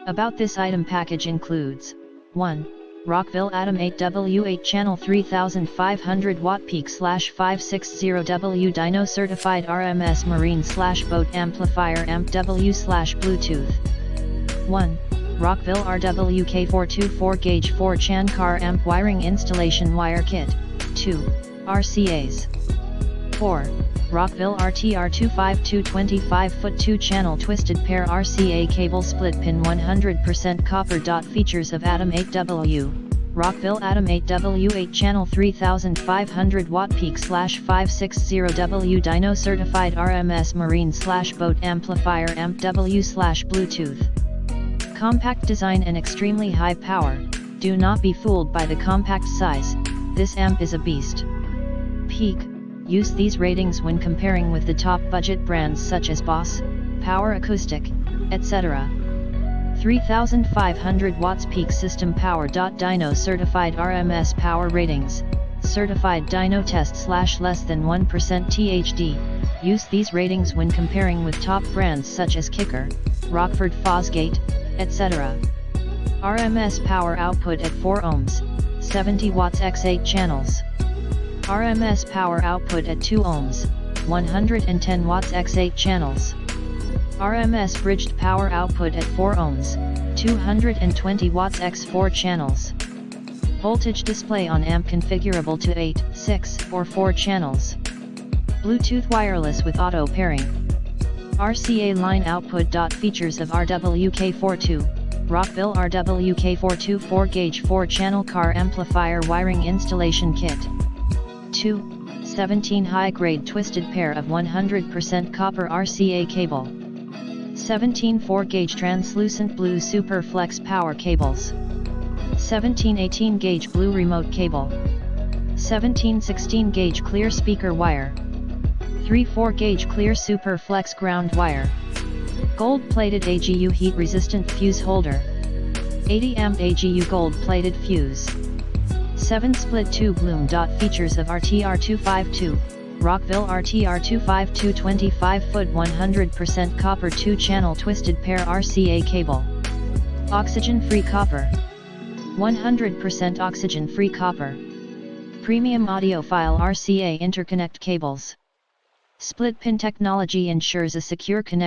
About this item package includes 1. Rockville RWK42 channel 3500 watt peak /560W dyno certified RMS marine /boat amplifier amp W /Bluetooth. 1. Rockville RWK42 4 gauge 4 chan car amp wiring installation wire kit. 2. RCAs. 4. Rockville RTR252 25-foot 2-channel twisted pair RCA cable split pin 100% copper. Features of Atom 8W. Rockville Atom 8W 8 channel 3500 watt peak /560W dyno certified RMS marine /boat amplifier amp W /Bluetooth. Compact design and extremely high power. Do not be fooled by the compact size, this amp is a beast. Peak. Use these ratings when comparing with the top budget brands such as Boss, Power Acoustic, etc. 3500 watts peak system power. Dyno certified RMS power ratings, certified dyno test less than 1% THD. Use these ratings when comparing with top brands such as Kicker, Rockford Fosgate, etc. RMS power output at 4 ohms, 70 watts x 8 channels. RMS power output at 2 ohms, 110 watts x 8 channels. RMS bridged power output at 4 ohms, 220 watts x 4 channels. Voltage display on amp configurable to 8, 6, or 4 channels. Bluetooth wireless with auto pairing. RCA line output. Features of RWK42, Rockville RWK42 4 gauge 4 channel car amplifier wiring installation kit. 2. 17 high-grade twisted pair of 100% copper RCA cable. 17 4-gauge translucent blue super flex power cables. 17 18-gauge blue remote cable. 17 16-gauge clear speaker wire. 3 4-gauge clear super flex ground wire. Gold-plated AGU heat-resistant fuse holder. 80 amp AGU gold-plated fuse. 7 split tube loom. Features of RTR252, Rockville RTR252 25-foot 100% copper 2-channel twisted pair RCA cable. Oxygen-free copper. 100% oxygen-free copper. Premium audiophile RCA interconnect cables. Split pin technology ensures a secure connection.